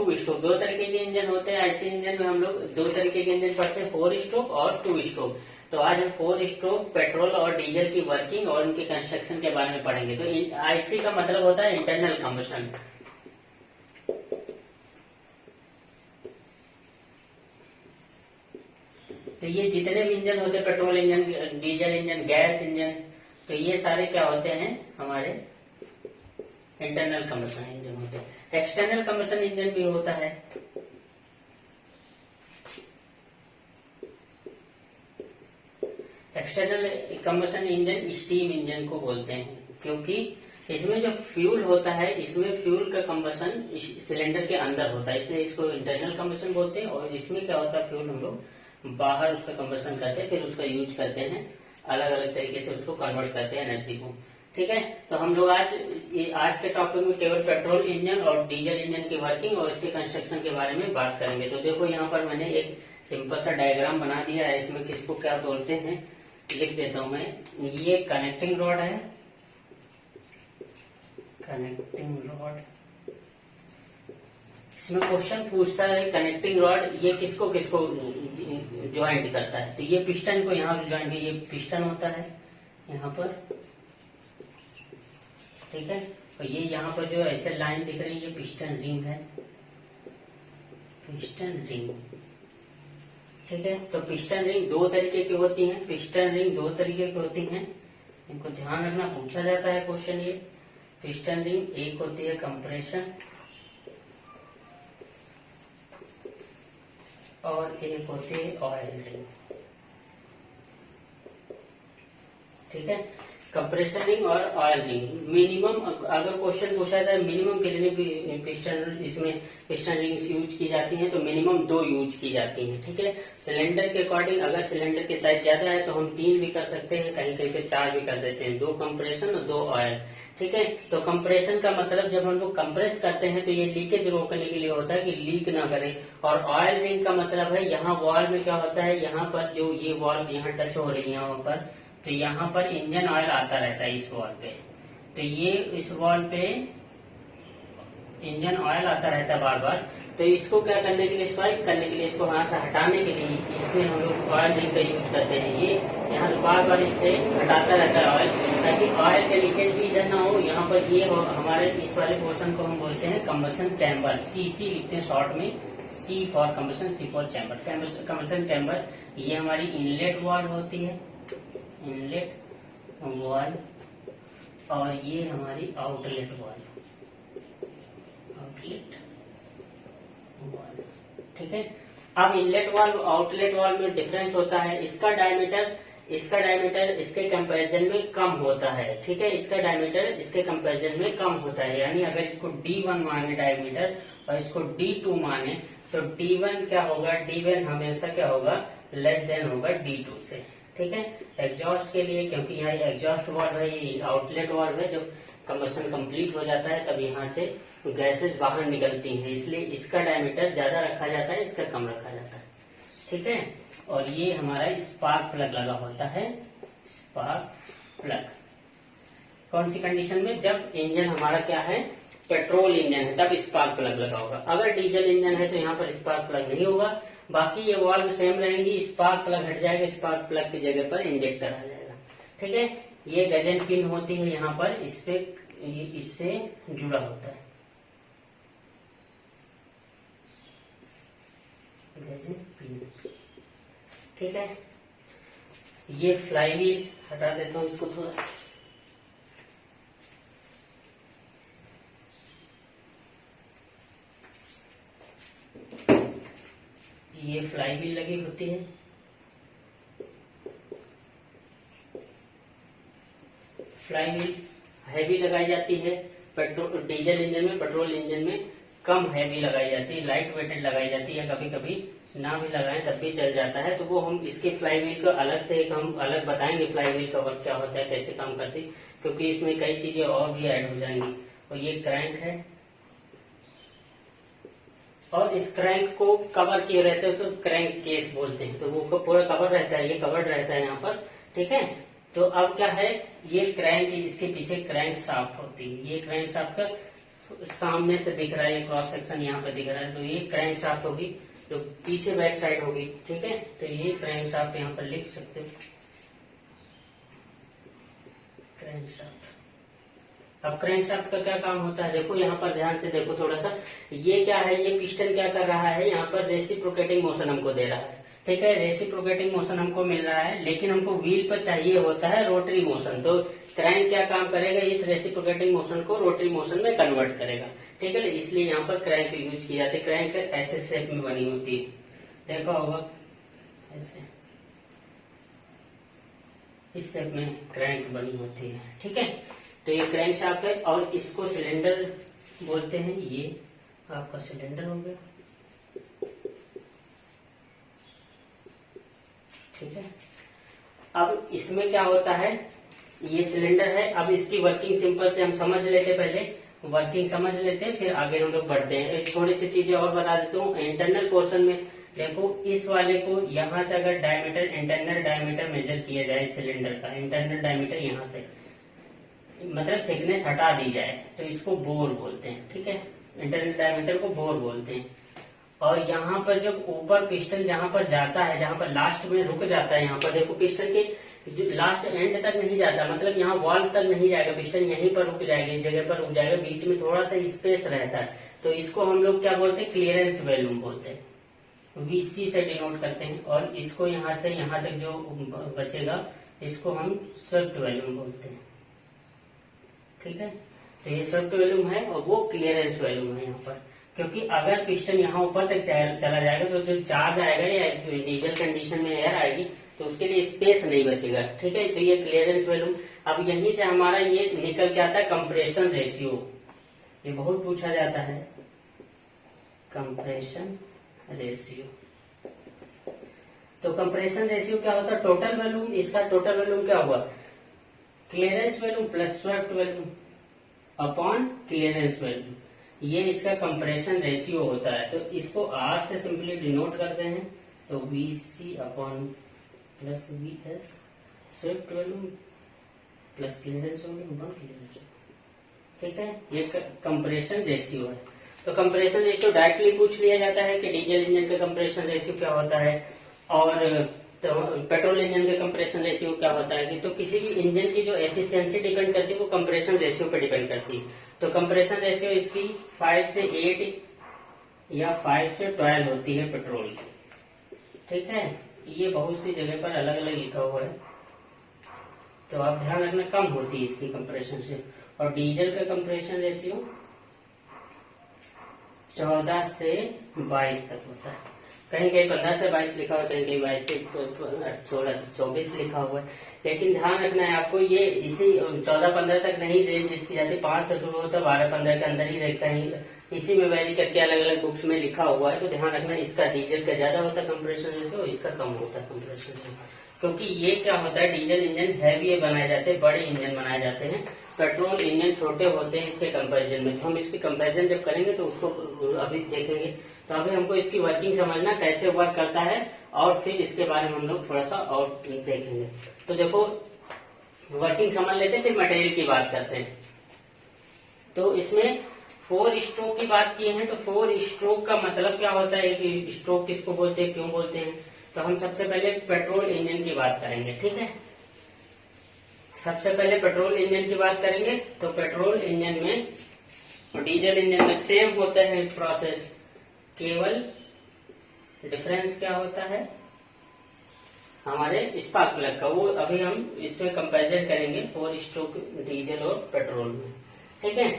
Two stroke. दो तरीके के इंजन होते हैं आईसी इंजन में, हम लोग दो तरीके के इंजन पढ़ते हैं, 4 स्ट्रोक और 2 स्ट्रोक। तो आज हम 4 स्ट्रोक पेट्रोल और डीजल की वर्किंग और उनके कंस्ट्रक्शन के बारे में पढ़ेंगे। तो आईसी का मतलब होता है इंटरनल कंबशन। तो ये जितने भी इंजन होते हैं, petrol engine, diesel engine, gas engine, तो ये सारे क्या होते हैं, हमारे इंटरनल कंबशन इंजन होते हैं। एक्सटर्नल कंबशन इंजन भी होता है। External combustion engine steam engine को बोलते हैं, क्योंकि इसमें जो फ्यूल होता है, इसमें फ्यूल का कंबशन सिलेंडर के अंदर होता है, इसलिए इसको इंटरनल कंबशन बोलते हैं। और इसमें क्या होता है, फ्यूल हम लोग बाहर उसका कंबशन करते हैं, फिर उसका यूज करते हैं, अलग अलग तरीके से उसको कन्वर्ट करते हैं एनर्जी को। ठीक है, तो हम लोग आज के टॉपिक में केवल पेट्रोल इंजन और डीजल इंजन की वर्किंग और इसके कंस्ट्रक्शन के बारे में बात करेंगे। तो देखो यहाँ पर मैंने एक सिंपल सा डायग्राम बना दिया है, इसमें किसको क्या बोलते हैं लिख देता हूं मैं। ये कनेक्टिंग रॉड है, कनेक्टिंग रॉड। इसमें क्वेश्चन पूछता है कनेक्टिंग रॉड ये किसको किसको ज्वाइंट करता है। तो ये पिस्टन को यहाँ पे ज्वाइंट, ये पिस्टन होता है यहाँ पर, ठीक है। और ये यहाँ पर जो ऐसे लाइन दिख रही है, ये पिस्टन रिंग है, पिस्टन रिंग, ठीक है। तो पिस्टन रिंग दो तरीके की होती हैं, पिस्टन रिंग दो तरीके की होती हैं, इनको ध्यान रखना, पूछा जाता है क्वेश्चन। ये पिस्टन रिंग एक होती है कंप्रेशन और एक होती है ऑयल रिंग, ठीक है। कंप्रेशन रिंग और ऑयल रिंग। मिनिमम अगर क्वेश्चन पूछा जाए मिनिमम कितनी पिस्टन इसमें पिस्टन रिंग्स यूज की जाती हैं, तो मिनिमम 2 यूज की जाती हैं, ठीक है। सिलेंडर के अकॉर्डिंग अगर सिलेंडर की साइज ज्यादा है तो हम 3 भी कर सकते हैं, कहीं कहीं पे 4 भी कर देते हैं, 2 कंप्रेशन और 2 ऑयल, ठीक है। तो कंप्रेशन का मतलब जब हम लोग कंप्रेस करते हैं तो ये लीकेज रोकने के लिए होता है कि लीक ना करे। और ऑयल रिंग का मतलब है यहाँ वॉल में क्या होता है, यहाँ पर जो ये वॉल यहाँ टच हो रही है यहाँ पर, तो यहाँ पर इंजन ऑयल आता रहता है इस वॉल पे। तो ये इस वॉल पे इंजन ऑयल आता रहता है बार बार। तो इसको क्या करने के लिए, स्वाइप करने के लिए, इसको वहां से हटाने के लिए इसमें हम लोग ऑयल रिंग का यूज करते हैं। ये यहाँ से बार बार इससे हटाता रहता है ऑयल, ताकि ऑयल का लीकेज भी इधर ना हो। यहाँ पर ये हमारे इस वाले पोर्शन को हम बोलते हैं कंबशन चैम्बर, सीसी लिखते हैं शॉर्ट में, C for combustion, C for chamber, combustion chamber. ये हमारी इनलेट वाल्व होती है, इनलेट वाल्व, और ये हमारी आउटलेट वाल्व, आउटलेट वाल्व, ठीक है। अब इनलेट वाल्व आउटलेट वाल्व में डिफरेंस होता है, इसका डायमीटर इसके कंपैरिजन में कम होता है, ठीक है। इसका डायमीटर इसके कंपैरिजन में कम होता है, यानी अगर इसको D1 माने डायमीटर और इसको D2 माने, तो D1 क्या होगा, D1 हमेशा क्या होगा, लेस देन होगा D2 से, ठीक है। एग्जॉस्ट के लिए, क्योंकि यहाँ एग्जॉस्ट वाल्व है, ये आउटलेट वाल्व है, जब कंबशन कंप्लीट हो जाता है तब यहाँ से गैसेस बाहर निकलती हैं, इसलिए इसका डायमीटर ज्यादा रखा जाता है, इसका कम रखा जाता है, ठीक है। और ये हमारा स्पार्क प्लग लगा होता है, स्पार्क प्लग कौन सी कंडीशन में, जब इंजन हमारा क्या है, पेट्रोल इंजन है, तब स्पार्क प्लग लगा होगा। अगर डीजल इंजन है तो यहाँ पर स्पार्क प्लग नहीं होगा, बाकी ये वाल्व सेम रहेंगी, स्पार्क प्लग हट जाएगा, स्पार्क प्लग की जगह पर इंजेक्टर आ जाएगा, ठीक है। ये गजन पिन होती है यहाँ पर, इस पे इससे जुड़ा होता है, गजन पिन, ठीक है। ये फ्लाईव्हील हटा देता हूँ इसको थोड़ा सा, ये फ्लाईव्हील लगी होती है, फ्लाईव्हील हैवी लगाई जाती है पेट्रोल डीजल इंजन में, पेट्रोल इंजन में कम हैवी लगाई जाती है, लाइट वेटेड लगाई जाती है, कभी कभी ना भी लगाएं तब भी चल जाता है। तो वो हम इसके फ्लाईव्हील को अलग से हम अलग बताएंगे, फ्लाईव्हील का वर्क क्या होता है, कैसे काम करती, क्योंकि इसमें कई चीजें और भी ऐड हो जाएंगी। और ये क्रैंक है, और इस क्रैंक को कवर किए रहते हैं तो क्रैंक केस बोलते हैं, तो वो पूरा कवर रहता है, ये कवर्ड रहता है यहाँ पर, ठीक है। तो अब क्या है, ये क्रैंक, इसके पीछे क्रैंक शाफ्ट होती है, ये क्रैंक शाफ्ट का सामने से दिख रहा है, क्रॉस सेक्शन यहाँ पे दिख रहा है, तो ये क्रैंक शाफ्ट होगी जो पीछे बैक साइड होगी। ठीक है, तो ये क्रैंक शाफ्ट यहाँ पर लिख सकते हो, क्रैंक शाफ्ट। अब क्रैंक शाफ्ट का क्या काम होता है, देखो यहाँ पर ध्यान से देखो थोड़ा सा, ये क्या है, ये पिस्टन क्या कर रहा है, यहाँ पर रेसिप्रोकेटिंग मोशन हमको दे रहा है। ठीक है, रेसिप्रोकेटिंग मोशन हमको मिल रहा है, लेकिन हमको व्हील पर चाहिए होता है रोटरी मोशन। तो क्रैंक क्या काम करेगा, इस रेसिप्रोकेटिंग मोशन को रोटरी मोशन में कन्वर्ट करेगा। ठीक है, इसलिए यहाँ पर क्रैंक यूज की जाती है। क्रैंक ऐसे शेप में बनी होती है, देखा होगा ऐसे, इस शेप में क्रैंक बनी होती है। ठीक है, तो ये क्रैंक शाफ्ट है और इसको सिलेंडर बोलते हैं। ये आपका सिलेंडर हो गया। ठीक है, अब इसमें क्या होता है, ये सिलेंडर है। अब इसकी वर्किंग सिंपल से हम समझ लेते, पहले वर्किंग समझ लेते हैं, फिर आगे हम लोग बढ़ते हैं। एक थोड़ी सी चीजें और बता देता हूँ। इंटरनल पोर्शन में देखो, इस वाले को यहाँ से अगर डायमीटर, इंटरनल डायमीटर मेजर किया जाए सिलेंडर का, इंटरनल डायमीटर यहाँ से मतलब थिकनेस हटा दी जाए, तो इसको बोर बोलते हैं। ठीक है, इंटरनल डायमीटर को बोर बोलते हैं। और यहाँ पर जब ऊपर पिस्टन जहाँ पर जाता है, जहाँ पर लास्ट में रुक जाता है, यहाँ पर देखो पिस्टन के लास्ट एंड तक नहीं जाता, मतलब यहाँ वॉल्व तक नहीं जाएगा, पिस्टन यहीं पर रुक जाएगा, इस जगह पर रुक जाएगा, बीच में थोड़ा सा स्पेस रहता है, तो इसको हम लोग क्या बोलते हैं, क्लियरेंस वॉल्यूम बोलते हैं, VC से डिनोट करते हैं। और इसको यहाँ से यहाँ तक जो बचेगा, इसको हम स्वेप्ट वॉल्यूम बोलते हैं। ठीक है, तो ये स्वेप्ट वॉल्यूम है और वो क्लियरेंस वॉल्यूम है यहाँ पर, क्योंकि अगर पिस्टन यहाँ ऊपर तक चला जाएगा तो जो चार्ज आएगा या डीजल कंडीशन में एयर आएगी तो उसके लिए स्पेस नहीं बचेगा। ठीक है, तो ये क्लियरेंस वॉल्यूम। अब यहीं से हमारा ये निकल के आता है कंप्रेशन रेशियो, ये बहुत पूछा जाता है, कंप्रेशन रेशियो। तो कंप्रेशन रेशियो क्या होता है, टोटल वॉल्यूम, इसका टोटल वॉल्यूम क्या हुआ, clearance volume plus swept volume upon clearance volume, ये इसका कंप्रेशन रेशियो होता है। तो इसको R से सिंपली डिनोट करते हैं, तो VC upon plus VS, swept volume plus clearance volume upon clearance. ठीक है, ये कंप्रेशन रेशियो है। तो कंप्रेशन रेशियो डायरेक्टली पूछ लिया जाता है कि डीजल इंजन का कंप्रेशन रेशियो क्या होता है और तो पेट्रोल इंजन का कंप्रेशन रेशियो क्या होता है। कि तो किसी भी इंजन की जो एफिशिएंसी डिपेंड करती है वो कंप्रेशन रेशियो पे डिपेंड करती है। तो कंप्रेशन रेशियो इसकी 5 से 8 या 5 से 12 होती है पेट्रोल की। ठीक है, ये बहुत सी जगह पर अलग अलग लिखा हुआ है, तो आप ध्यान रखना, कम होती है इसकी कंप्रेशन रेशियो। और डीजल का कंप्रेशन रेशियो 14 से 22 तक होता है। कहीं कहीं 15 से 22 लिखा हुआ है, कहीं कहीं 22 से 16 से 24 लिखा हुआ है। लेकिन ध्यान रखना है आपको, ये इसी 14-15 तक नहीं रेंज इसकी जाती, 5 से शुरू होता है, 12-15 के अंदर ही रहता है, इसी में वैरी करके अलग अलग बुक्स में लिखा हुआ है। तो ध्यान रखना, इसका डीजल का ज्यादा होता है कंप्रेशन रेशियो, इसका कम होता है कंप्रेशन रेशियो। क्योंकि ये क्या होता है, डीजल इंजन हैवी बनाए जाते हैं, बड़े इंजन बनाए जाते हैं, पेट्रोल इंजन छोटे होते हैं इसके कंपैरिजन में। तो हम इसकी कंपैरिजन जब करेंगे तो उसको अभी देखेंगे। तो अभी हमको इसकी वर्किंग समझना, कैसे वर्क करता है, और फिर इसके बारे में हम लोग थोड़ा सा और देखेंगे। तो देखो, वर्किंग समझ लेते हैं, फिर मटेरियल की बात करते हैं। तो इसमें 4 स्ट्रोक की बात की है, तो 4 स्ट्रोक का मतलब क्या होता है, कि स्ट्रोक किसको बोलते हैं, क्यों बोलते हैं। तो हम सबसे पहले पेट्रोल इंजन की बात करेंगे। ठीक है, सबसे पहले पेट्रोल इंजन की बात करेंगे। तो पेट्रोल इंजन में और डीजल इंजन में सेम होता है प्रोसेस, केवल डिफरेंस क्या होता है हमारे स्पार्क प्लग का, वो अभी हम इसमें कंपैरिजन करेंगे 4 स्ट्रोक डीजल और पेट्रोल में। ठीक है,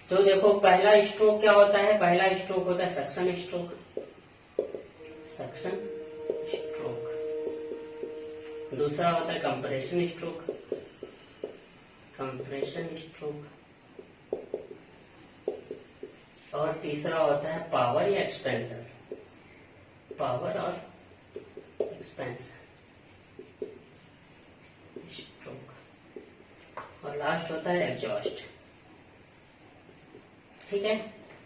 तो देखो पहला स्ट्रोक क्या होता है, पहला स्ट्रोक होता है सक्शन स्ट्रोक, सक्शन स्ट्रोक। दूसरा होता है कंप्रेशन स्ट्रोक, कंप्रेशन स्ट्रोक। और तीसरा होता है पावर या एक्सपेंशन, पावर और एक्सपेंशन स्ट्रोक। और लास्ट होता है एग्जॉस्ट। ठीक है,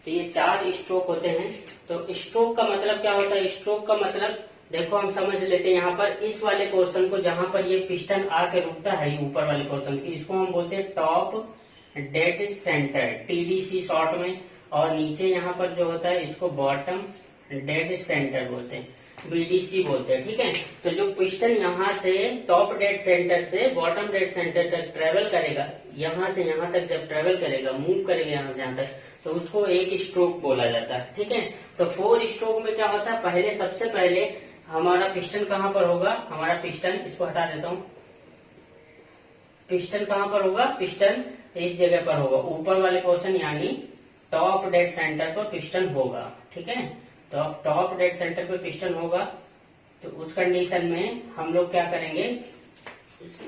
तो ये 4 स्ट्रोक होते हैं। तो स्ट्रोक का मतलब क्या होता है, स्ट्रोक का मतलब देखो हम समझ लेते हैं। यहाँ पर इस वाले पोर्शन को, जहां पर ये पिस्टन आके रुकता है ऊपर वाले पोर्शन की, इसको हम बोलते हैं top dead centre, TDC short में, और नीचे यहाँ पर जो होता है इसको बॉटम डेड सेंटर बोलते हैं, बीडीसी बोलते हैं। ठीक है, तो जो पिस्टन यहाँ से टॉप डेड सेंटर से बॉटम डेड सेंटर तक ट्रेवल करेगा, यहाँ से यहाँ तक जब ट्रेवल करेगा, मूव करेगा यहाँ से यहाँ तक, तो उसको एक स्ट्रोक बोला जाता है। ठीक है, तो 4 स्ट्रोक में क्या होता है, पहले सबसे पहले हमारा पिस्टन कहाँ पर होगा, हमारा पिस्टन, इसको हटा देता हूँ, पिस्टन कहाँ पर होगा, पिस्टन इस जगह पर होगा, ऊपर वाले पोर्शन यानी टॉप डेड सेंटर पर पिस्टन होगा। ठीक है, तो टॉप डेड सेंटर पे पिस्टन होगा, तो उस कंडीशन में हम लोग क्या करेंगे,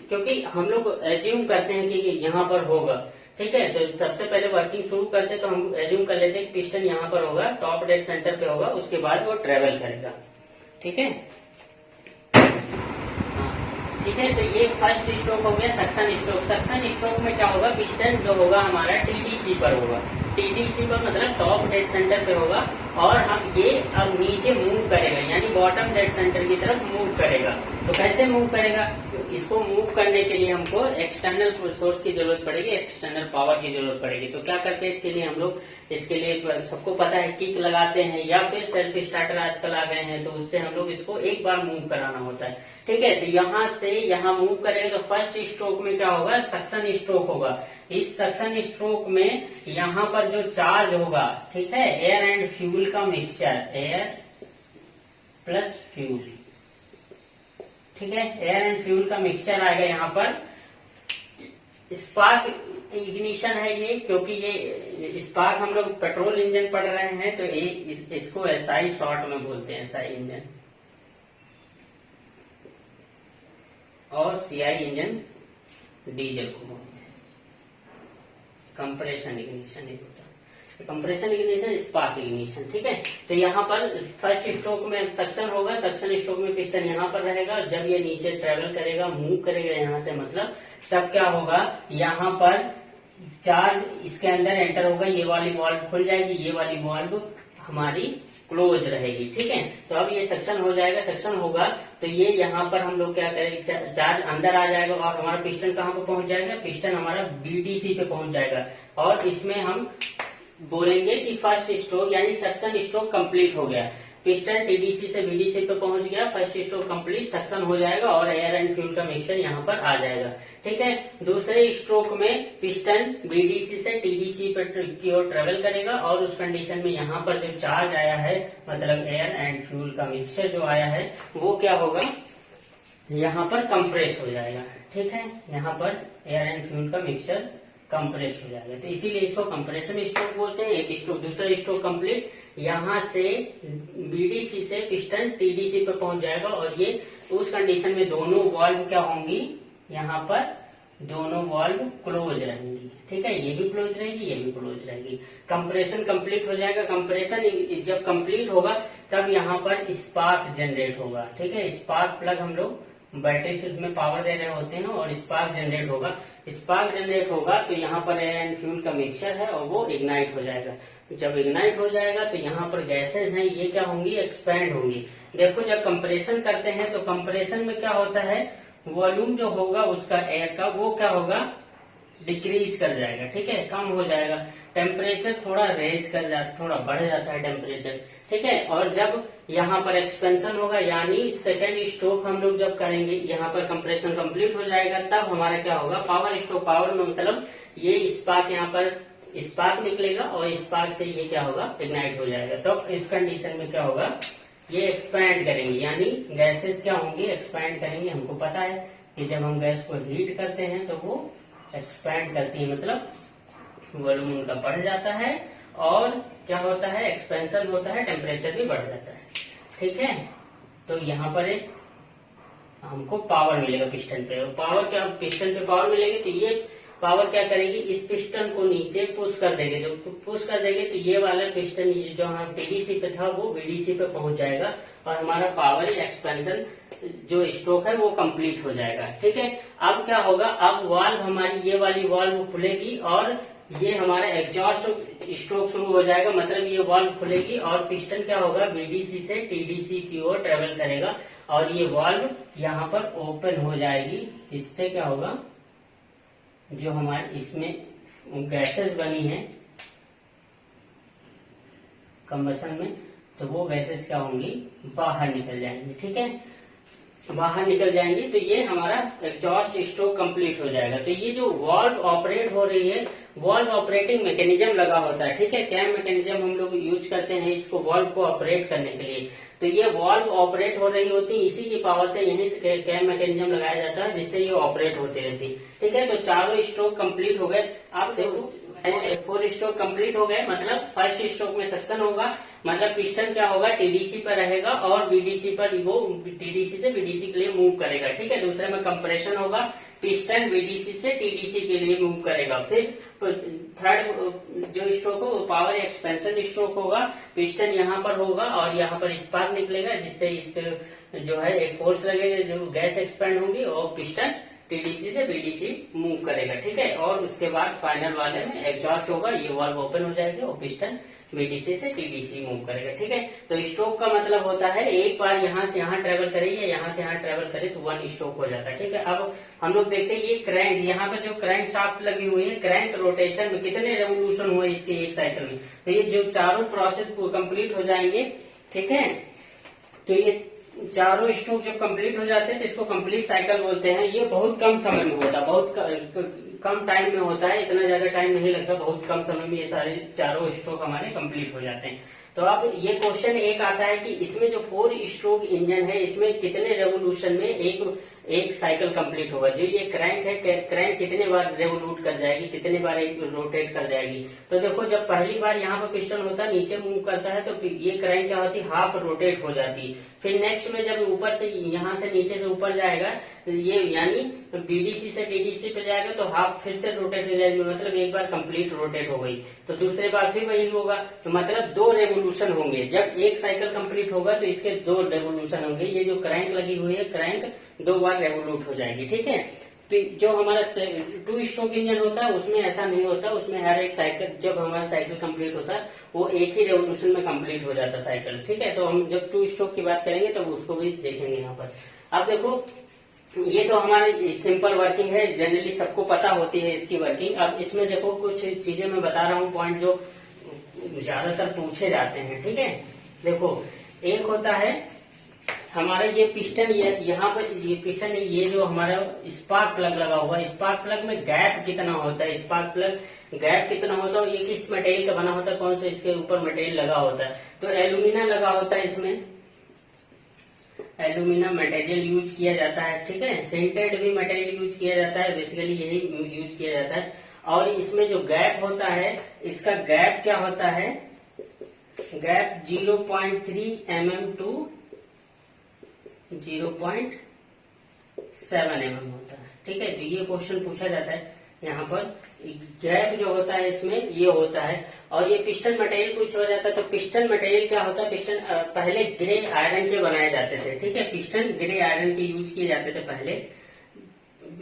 क्योंकि हम लोग एज्यूम करते हैं कि यहाँ पर होगा। ठीक है, तो सबसे पहले वर्किंग शुरू करते तो हम एज्यूम कर लेते हैं कि पिस्टन यहाँ पर होगा, टॉप डेड सेंटर पे होगा, उसके बाद वो ट्रेवल करेगा। ठीक है, ठीक है, तो ये फर्स्ट स्ट्रोक हो गया सक्शन स्ट्रोक। सक्शन स्ट्रोक में क्या होगा, पिस्टन जो होगा हमारा टीडीसी पर होगा, टीडीसी पर मतलब टॉप डेड सेंटर पे होगा, और हम ये अब नीचे मूव करेगा, यानी बॉटम डेड सेंटर की तरफ मूव करेगा। तो कैसे मूव करेगा, इसको मूव करने के लिए हमको एक्सटर्नल सोर्स की जरूरत पड़ेगी, एक्सटर्नल पावर की जरूरत पड़ेगी। तो क्या करते हैं इसके लिए हम लोग, इसके लिए सबको पता है किक लगाते हैं, या फिर सेल्फ स्टार्टर आजकल आ गए हैं, तो उससे हम लोग इसको एक बार मूव कराना होता है। ठीक है, तो यहाँ से यहाँ मूव करेगा, तो फर्स्ट स्ट्रोक में क्या होगा, सक्शन स्ट्रोक होगा। इस सक्शन स्ट्रोक में यहाँ पर जो चार्ज होगा, ठीक है, एयर एंड फ्यूल का मिक्सचर, एयर प्लस फ्यूल, ठीक है, एयर एंड फ्यूल का मिक्सचर आएगा यहाँ पर। स्पार्क इग्निशन है ये, क्योंकि ये स्पार्क हम लोग पेट्रोल इंजन पढ़ रहे हैं, तो इसको एसआई शॉर्ट में बोलते हैं, एसआई इंजन, और सीआई इंजन डीजल को बोलते हैं। कंप्रेशन इग्निशन एक होता है, कंप्रेशन इग्निशन, स्पार्क इग्निशन। ठीक है, तो यहाँ पर फर्स्ट स्ट्रोक में सक्शन होगा, सक्शन स्ट्रोक में पिस्टन यहाँ पर रहेगा, जब ये नीचे ट्रेवल करेगा, मूव करेगा यहाँ से, मतलब तब क्या होगा, यहाँ पर चार्ज इसके अंदर एंटर होगा, ये वाली वॉल्व खुल जाएगी, ये वाली वॉल्व हमारी क्लोज रहेगी। ठीक है, तो अब ये सक्शन हो जाएगा, सक्शन होगा तो ये यहाँ पर हम लोग क्या करेंगे, चार्ज अंदर आ जाएगा, और हमारा पिस्टन कहाँ पे पहुंच जाएगा, पिस्टन हमारा बीडीसी पे पहुंच जाएगा, और इसमें हम बोलेंगे कि फर्स्ट स्ट्रोक यानी सक्शन स्ट्रोक कंप्लीट हो गया। पिस्टन टीडीसी से बीडीसी पे पहुंच गया, फर्स्ट स्ट्रोक कंप्लीट, सक्शन हो जाएगा, और एयर एंड फ्यूल का मिक्सचर यहाँ पर आ जाएगा। ठीक है, दूसरे स्ट्रोक में पिस्टन बीडीसी से टीडीसी पे की ओर ट्रेवल करेगा, और उस कंडीशन में यहाँ पर जो चार्ज आया है, मतलब एयर एंड फ्यूल का मिक्सचर जो आया है, वो क्या होगा, यहाँ पर कंप्रेस हो जाएगा। ठीक है, यहाँ पर एयर एंड फ्यूल का मिक्सचर कंप्रेस हो जाएगा, तो इसीलिए इसको कंप्रेशन स्ट्रोक बोलते हैं। एक स्ट्रोक, दूसरा स्ट्रोक कंप्लीट, यहाँ से बीडीसी से पिस्टन टीडीसी पे पहुंच जाएगा, और ये उस कंडीशन में दोनों वाल्व क्या होंगी, यहाँ पर दोनों वाल्व क्लोज रहेंगी। ठीक है, ये भी क्लोज रहेगी, ये भी क्लोज रहेगी। कंप्रेशन कंप्लीट हो जाएगा। कंप्रेशन जब कंप्लीट होगा तब यहाँ पर स्पार्क जनरेट होगा। ठीक है, स्पार्क प्लग हम लोग बैटरी से उसमें पावर दे रहे होते हैं, और स्पार्क जनरेट होगा। स्पार्क जनरेट होगा तो यहाँ पर एयर एंड फ्यूल का मिक्सचर है, और वो इग्नाइट हो जाएगा। जब इग्नाइट हो जाएगा तो यहाँ पर गैसेज हैं, ये क्या होंगी, एक्सपैंड होंगी। देखो, जब कंप्रेशन करते हैं तो कंप्रेशन में क्या होता है, वॉल्यूम जो होगा उसका एयर का, वो क्या होगा, डिक्रीज कर जाएगा। ठीक है, कम हो जाएगा। टेम्परेचर थोड़ा रेज कर जाता, थोड़ा बढ़ जाता है टेम्परेचर। ठीक है, और जब यहाँ पर एक्सपेंशन होगा, यानी सेकेंड स्ट्रोक हम लोग जब करेंगे, यहाँ पर कंप्रेशन कंप्लीट हो जाएगा, तब हमारा क्या होगा, पावर स्ट्रोक। पावर में मतलब ये स्पार्क, यहाँ पर स्पार्क निकलेगा, और स्पार्क से ये क्या होगा, इग्नाइट हो जाएगा। तो इस कंडीशन में क्या होगा, ये एक्सपैंड करेंगे, यानी गैसेस क्या होंगी, एक्सपैंड करेंगे। हमको पता है कि जब हम गैस को हीट करते हैं तो वो एक्सपैंड करती है, मतलब वॉल्यूम उनका बढ़ जाता है, और क्या होता है, एक्सपेंशन होता है, टेम्परेचर भी बढ़ जाता है। ठीक है, तो यहाँ पर एक हमको पावर मिलेगा पिस्टन पे, और पावर क्या, पिस्टन पे पावर मिलेगी तो ये पावर क्या करेगी, इस पिस्टन को नीचे पुश कर देगी। जब पुश कर देगी तो ये वाला पिस्टन जो हम टीडीसी पे था वो बीडीसी पे पहुंच जाएगा, और हमारा पावर एक्सपेंशन जो स्ट्रोक है वो कंप्लीट हो जाएगा। ठीक है, अब क्या होगा, अब वाल्व हमारी ये वाली वाल्व खुलेगी, और ये हमारा एग्जॉस्ट स्ट्रोक शुरू हो जाएगा। मतलब ये वाल्व खुलेगी, और पिस्टन क्या होगा, बीडीसी से टीडीसी की ओर ट्रेवल करेगा, और ये वाल्व यहाँ पर ओपन हो जाएगी। इससे क्या होगा, जो हमारे इसमें गैसेस बनी है कंबशन में, तो वो गैसेस क्या होंगी, बाहर निकल जाएंगी। ठीक है, बाहर निकल जाएंगे तो ये हमारा एग्जॉस्ट स्ट्रोक कंप्लीट हो जाएगा। तो ये जो वाल्व ऑपरेट हो रही है, वाल्व ऑपरेटिंग मैकेनिज्म लगा होता है। ठीक है, क्या मैकेनिज्म हम लोग यूज करते हैं इसको वाल्व को ऑपरेट करने के लिए, तो ये वाल्व ऑपरेट हो रही होती है, इसी की पावर से यहीं से क्या मैकेनिज्म लगाया जाता है जिससे ये ऑपरेट होती रहती। ठीक है, तो चारों स्ट्रोक कंप्लीट हो गए। आप देखो 4 स्ट्रोक कंप्लीट हो गए, मतलब फर्स्ट स्ट्रोक में सक्शन होगा, मतलब पिस्टन क्या होगा, टीडीसी पर रहेगा और बीडीसी पर वो टीडीसी से बीडीसी के लिए मूव करेगा। ठीक है, दूसरे में कंप्रेशन होगा, पिस्टन बीडीसी से टीडीसी के लिए मूव करेगा। फिर थर्ड जो स्ट्रोक हो पावर एक्सपेंशन स्ट्रोक होगा, पिस्टन यहाँ पर होगा और यहाँ पर स्पार्क निकलेगा जिससे इसके जो है एक फोर्स लगेगा, जो गैस एक्सपेंड होंगी और पिस्टन टीडीसी से बीडीसी मूव करेगा। ठीक है, और उसके बाद फाइनल वाले में एग्जॉस्ट होगा, ये वाल्व ओपन हो जाएगी और पिस्टन बीडीसी से टीडीसी मूव करेगा। ठीक है, तो स्ट्रोक का मतलब होता है एक बार यहाँ से यहाँ ट्रेवल करे या यहाँ से यहाँ ट्रेवल करे तो 1 स्ट्रोक हो जाता है। ठीक है, अब हम लोग देखते हैं ये क्रैंक, यहाँ पर जो क्रैंक शाफ्ट लगी हुई है, क्रैंक रोटेशन में कितने रेवोल्यूशन हुए इसके एक साइकिल में, तो ये जो चारों प्रोसेस कंप्लीट हो जाएंगे। ठीक है, तो ये चारों स्ट्रोक जब कंप्लीट हो जाते हैं तो इसको कंप्लीट साइकिल बोलते हैं। ये बहुत कम समय में होता है, बहुत कम टाइम में होता है, इतना ज्यादा टाइम नहीं लगता, बहुत कम समय में ये सारे चारों स्ट्रोक हमारे कंप्लीट हो जाते हैं। तो अब ये क्वेश्चन एक आता है कि इसमें जो 4 स्ट्रोक इंजन है इसमें कितने रेवोल्यूशन में एक साइकिल कंप्लीट होगा। जो ये क्रैंक है, क्रैंक कितने बार रेवोल्यूट कर जाएगी, कितने बार एक रोटेट कर जाएगी। तो देखो जब पहली बार यहाँ पर पिस्टन होता है, नीचे मूव करता है, तो ये क्रैंक क्या होती है, हाफ रोटेट हो जाती है। फिर नेक्स्ट में जब ऊपर से यहाँ से नीचे से ऊपर जाएगा, ये यानी बीडीसी से टीडीसी पे जाएगा तो हाफ फिर से रोटेट हो जाएगी, मतलब एक बार कंप्लीट रोटेट हो गई। तो दूसरे बार फिर वही होगा, तो मतलब 2 रेवोल्यूशन होंगे। जब एक साइकिल कंप्लीट होगा तो इसके 2 रेवोल्यूशन होंगे। ये जो क्रैंक लगी हुई है, क्रैंक 2 बार रेवोल्यूट हो जाएगी। ठीक है, जो हमारा 2 स्ट्रोक इंजन होता है उसमें ऐसा नहीं होता, उसमें हर एक साइकिल जब हमारा साइकिल कंप्लीट होता है वो एक ही रेवोल्यूशन में कंप्लीट हो जाता है साइकिल। ठीक है, तो हम जब 2 स्ट्रोक की बात करेंगे तब उसको भी देखेंगे यहाँ पर। अब देखो ये तो हमारी सिंपल वर्किंग है, जनरली सबको पता होती है इसकी वर्किंग। अब इसमें देखो कुछ चीजें मैं बता रहा हूँ, पॉइंट जो ज्यादातर पूछे जाते हैं। ठीक है, देखो एक होता है हमारा ये पिस्टन, यहाँ पर ये पिस्टन, ये जो हमारा स्पार्क प्लग लगा हुआ है, स्पार्क प्लग में गैप कितना होता है, स्पार्क प्लग गैप कितना होता है और ये किस मटेरियल का बना होता है, कौन सा इसके ऊपर मटेरियल लगा होता है। तो एल्यूमिना लगा होता है, इसमें एल्यूमिना मटेरियल यूज किया जाता है। ठीक है, सेंटेड भी मटेरियल यूज किया जाता है, बेसिकली यही यूज किया जाता है। और इसमें जो गैप होता है, इसका गैप क्या होता है, गैप 0.3 mm टू 0.7 mm होता है। ठीक है, तो ये क्वेश्चन पूछा जाता है यहाँ पर, गैप जो होता है इसमें ये होता है। और ये पिस्टन मटेरियल पूछा जाता है, तो पिस्टन मटेरियल क्या होता है, पिस्टन पहले ग्रे आयरन के बनाए जाते थे। ठीक है, पिस्टन ग्रे आयरन के यूज किए जाते थे, पहले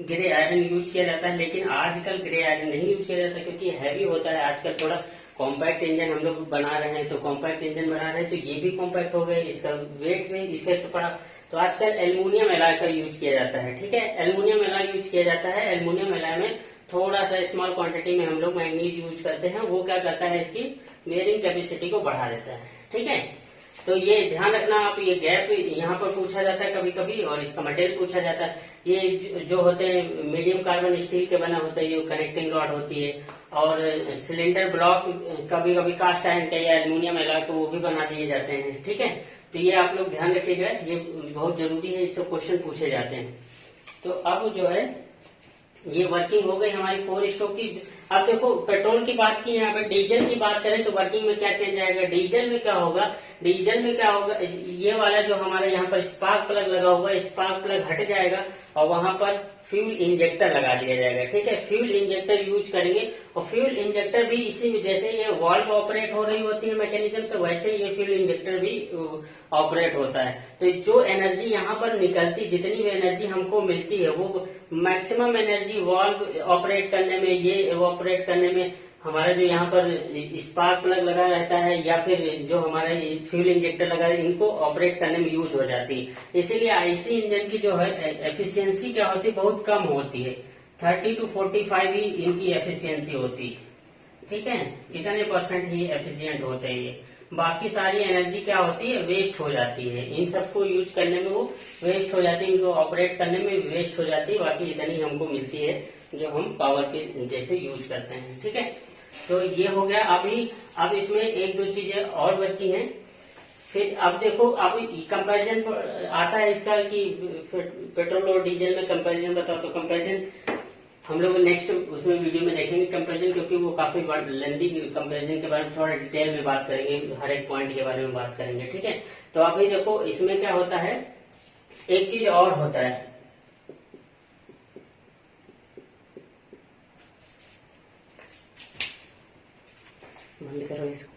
ग्रे आयरन यूज किया जाता है, लेकिन आजकल ग्रे आयरन नहीं यूज किया जाता क्योंकि हैवी होता है। आजकल थोड़ा कॉम्पैक्ट इंजन हम लोग बना रहे हैं, तो कॉम्पैक्ट इंजन बना रहे हैं तो ये भी कॉम्पैक्ट हो गए, इसका वेट में इफेक्ट पड़ा। तो आजकल एल्युमिनियम एलॉय का यूज किया जाता है। ठीक है, एल्युमिनियम एलॉय यूज किया जाता है। एल्युमिनियम एलॉय में थोड़ा सा स्मॉल क्वांटिटी में हम लोग मैग्नीज यूज करते हैं, वो क्या करता है, इसकी बेयरिंग कैपेसिटी को बढ़ा देता है। ठीक है, तो ये ध्यान रखना आप, ये गैप यहाँ पर पूछा जाता है कभी कभी, और इसका मटेरियल पूछा जाता है। ये जो होते हैं मीडियम कार्बन स्टील के बना होता है, ये कनेक्टिंग रॉड होती है। और सिलेंडर ब्लॉक कभी कभी कास्ट आयरन के या एल्युमिनियम एलॉय को वो भी बना दिए जाते हैं। ठीक है, तो ये आप लोग ध्यान रखिएगा, ये बहुत जरूरी है, इससे क्वेश्चन पूछे जाते हैं। तो अब जो है ये वर्किंग हो गई हमारी 4 स्ट्रोक की। अब देखो पेट्रोल की बात की, यहाँ पे डीजल की बात करें तो वर्किंग में क्या चेंज आएगा, डीजल में क्या होगा, डीजल में क्या होगा, ये वाला जो हमारे यहाँ पर स्पार्क प्लग लगा हुआ है, स्पार्क प्लग हट जाएगा और वहां पर फ्यूल इंजेक्टर लगा दिया जाएगा। ठीक है, फ्यूल इंजेक्टर यूज करेंगे और फ्यूल इंजेक्टर भी इसी में, जैसे ये वाल्व ऑपरेट हो रही होती है मैकेनिज्म से, वैसे ये फ्यूल इंजेक्टर भी ऑपरेट होता है। तो जो एनर्जी यहाँ पर निकलती, जितनी भी एनर्जी हमको मिलती है वो मैक्सिमम एनर्जी वाल्व ऑपरेट करने में, ये ऑपरेट करने में, हमारा जो यहाँ पर स्पार्क प्लग लगा रहता है या फिर जो हमारा फ्यूल इंजेक्टर लगा है, इनको ऑपरेट करने में यूज हो जाती है। इसीलिए आईसी इंजन की जो है एफिशिएंसी क्या होती है, बहुत कम होती है। 30 to 45 ही इनकी एफिशिएंसी होती है, ठीक है, इतने % ही एफिशिएंट होते हैं ये। बाकी सारी एनर्जी क्या होती है, वेस्ट हो जाती है, इन सबको यूज करने में वो वेस्ट हो जाती है, इनको ऑपरेट करने में वेस्ट हो जाती है, बाकी इतनी हमको मिलती है जो हम पावर के जैसे यूज करते हैं, ठीक है। तो ये हो गया। अभी अब इसमें एक दो चीजें और बची हैं। फिर अब देखो, अब कंपैरिजन आता है इसका कि पेट्रोल और डीजल में कंपैरिजन बताओ, तो कंपैरिजन हम लोग नेक्स्ट उसमें वीडियो में देखेंगे कंपैरिजन, क्योंकि वो काफी लेंदी कंपैरिजन के बारे में थोड़ा डिटेल में बात करेंगे, हर एक पॉइंट के बारे में बात करेंगे, ठीक है। तो अभी देखो इसमें क्या होता है, एक चीज और होता है, बंद करो इसको,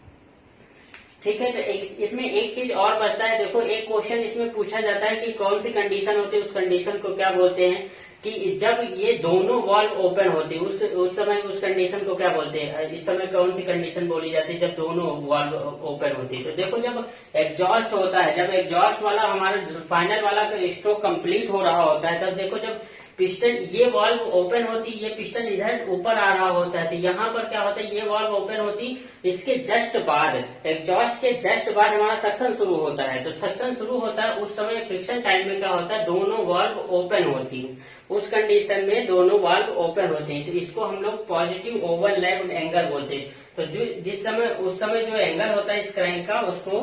ठीक है। तो इसमें एक चीज और बचता है। देखो एक क्वेश्चन इसमें पूछा जाता है कि कौन सी कंडीशन होती है, उस कंडीशन को क्या बोलते हैं, कि जब ये दोनों वाल्व ओपन होती है उस समय उस कंडीशन को क्या बोलते हैं। इस समय कौन सी कंडीशन बोली जाती है जब दोनों वाल्व ओपन होती है। तो देखो जब एग्जॉस्ट होता है, जब एग्जॉस्ट वाला हमारा फाइनल वाला स्ट्रोक कंप्लीट हो रहा होता है, तब देखो जब पिस्टन ये वाल्व ओपन होती, ये पिस्टन इधर ऊपर आ रहा होता है, तो यहाँ पर क्या होता है, ये वाल्व ओपन होती, इसके जस्ट बाद, एग्जॉस्ट के जस्ट बाद हमारा सक्शन शुरू होता है। तो सक्शन शुरू होता है उस समय फ्रिक्शन टाइम में क्या होता है, दोनों वाल्व ओपन होती है, उस कंडीशन में दोनों वाल्व ओपन होते हैं। तो इसको हम लोग पॉजिटिव ओवरलैप एंगल बोलते हैं। तो जो जिस समय उस समय जो एंगल होता है इस क्रैंक का, उसको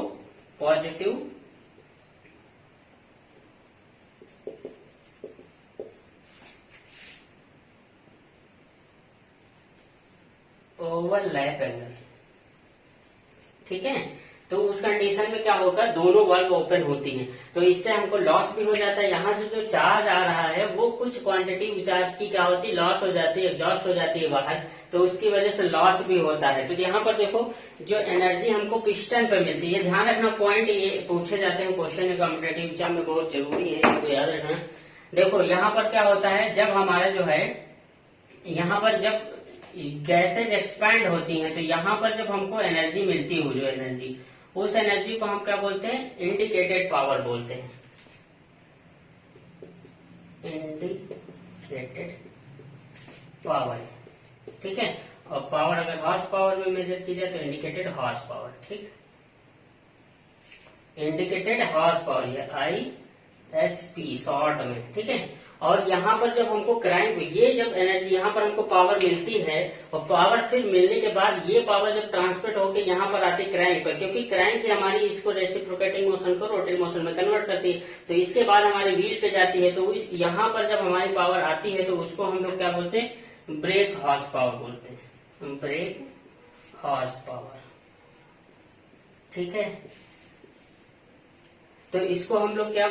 पॉजिटिव ओवरलैप एंगल, ठीक है। तो उस कंडीशन में क्या होगा, दोनों वाल्व ओपन होती हैं, तो इससे हमको लॉस भी हो जाता है। यहाँ से जो चार्ज आ रहा है वो कुछ क्वांटिटी चार्ज की क्या होती है, लॉस हो जाती है, एग्जॉस्ट हो जाती है बाहर, तो उसकी वजह से लॉस भी होता है। तो यहाँ पर देखो जो एनर्जी हमको पिस्टन पे मिलती है, ध्यान रखना पॉइंट ये पूछे जाते हैं क्वेश्चन कॉम्पिटेटिव एग्जाम में, बहुत जरूरी है, इसको याद रखना। देखो यहाँ पर क्या होता है, जब हमारा जो है यहाँ पर जब गैसेज एक्सपैंड होती हैं, तो यहाँ पर जब हमको एनर्जी मिलती है, जो एनर्जी, उस एनर्जी को हम क्या बोलते हैं, इंडिकेटेड पावर बोलते हैं, इंडिकेटेड पावर, ठीक है। और पावर अगर हॉर्स पावर में मेजर की जाए तो इंडिकेटेड हॉर्स पावर, ठीक, इंडिकेटेड हॉर्स पावर, या IHP शॉर्ट में, ठीक है। और यहाँ पर जब हमको क्रैंक, ये जब एनर्जी यहाँ पर हमको पावर मिलती है, और पावर फिर मिलने के बाद ये पावर जब ट्रांसमिट होकर यहाँ पर आती है क्रैंक पर, क्योंकि क्रैंक ही हमारी इसको रेसिप्रोकेटिंग मोशन को रोटेटिंग मोशन में कन्वर्ट करती है, तो इसके बाद हमारी व्हील पे जाती है। तो यहाँ पर जब हमारी पावर आती है तो उसको हम लोग क्या बोलते हैं, ब्रेक हॉर्स पावर बोलते हैं, ब्रेक हॉर्स पावर, ठीक है। तो इसको हम लोग क्या,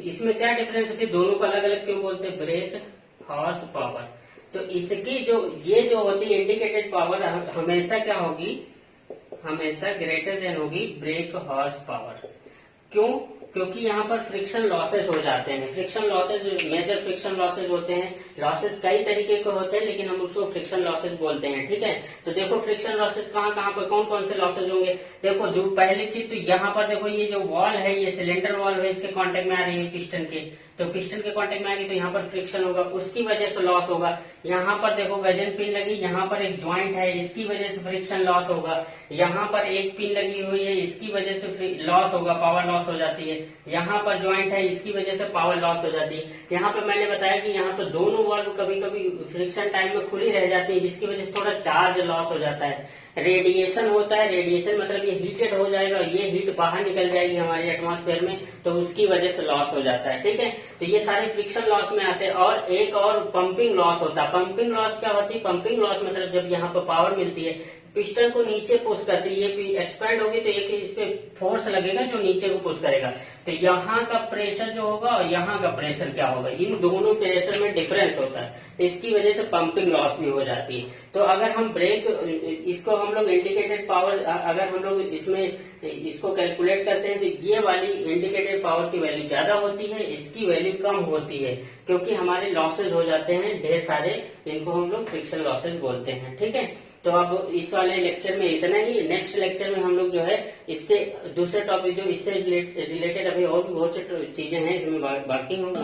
इसमें क्या डिफरेंस होती है, दोनों को अलग अलग क्यों बोलते हैं, ब्रेक हॉर्स पावर। तो इसकी जो ये जो होती है इंडिकेटेड पावर हमेशा क्या होगी, हमेशा ग्रेटर देन होगी ब्रेक हॉर्स पावर। क्यों, क्योंकि यहाँ पर फ्रिक्शन लॉसेस हो जाते हैं। Friction losses, major friction losses होते हैं। लॉसेस कई तरीके के होते हैं, लेकिन हम उसको फ्रिक्शन लॉसेस बोलते हैं, ठीक है। तो देखो फ्रिक्शन लॉसेस कहाँ कहाँ पर कौन कौन से लॉसेस होंगे। देखो जो पहली चीज तो यहाँ पर देखो ये जो वॉल है, ये सिलेंडर वॉल है, इसके कांटेक्ट में आ रही है पिस्टन के, तो पिस्टन के कांटेक्ट में आएगी तो यहाँ पर फ्रिक्शन होगा, उसकी वजह से लॉस होगा। यहाँ पर देखो गजन पिन लगी, यहाँ पर एक ज्वाइंट है, इसकी वजह से फ्रिक्शन लॉस होगा। यहाँ पर एक पिन लगी हुई है, इसकी वजह से लॉस होगा, पावर लॉस हो जाती है। यहाँ पर ज्वाइंट है, इसकी वजह से पावर लॉस हो जाती है। यहाँ पे मैंने बताया कि यहाँ पर दोनों वाल्व कभी कभी फ्रिक्शन टाइम में खुली रह जाती है, जिसकी वजह से थोड़ा चार्ज लॉस हो जाता है। रेडिएशन होता है, रेडिएशन मतलब ये हीटेड हो जाएगा, ये हीट बाहर निकल जाएगी हमारे एटमॉस्फेयर में, तो उसकी वजह से लॉस हो जाता है, ठीक है। तो ये सारे फ्रिक्शन लॉस में आते हैं। और एक और पंपिंग लॉस होता है। पंपिंग लॉस क्या होती है, पंपिंग लॉस मतलब जब यहाँ पर पावर मिलती है, पिस्टन को नीचे पुश करती है, ये एक्सपैंड होगी तो एक इस पे फोर्स लगेगा जो नीचे को पुश करेगा, तो यहाँ का प्रेशर जो होगा और यहाँ का प्रेशर क्या होगा, इन दोनों प्रेशर में डिफरेंस होता है, इसकी वजह से पंपिंग लॉस भी हो जाती है। तो अगर हम ब्रेक, इसको हम लोग इंडिकेटेड पावर, अगर हम लोग इसमें इसको कैलकुलेट करते हैं तो ये वाली इंडिकेटेड पावर की वैल्यू ज्यादा होती है, इसकी वैल्यू कम होती है, क्योंकि हमारे लॉसेज हो जाते हैं ढेर सारे, इनको हम लोग फ्रिक्शन लॉसेज बोलते हैं, ठीक है। तो अब इस वाले लेक्चर में इतना ही। नेक्स्ट लेक्चर में हम लोग जो है इससे दूसरे टॉपिक जो इससे रिलेटेड अभी और भी बहुत सी चीजें हैं इसमें बाकी होंगे।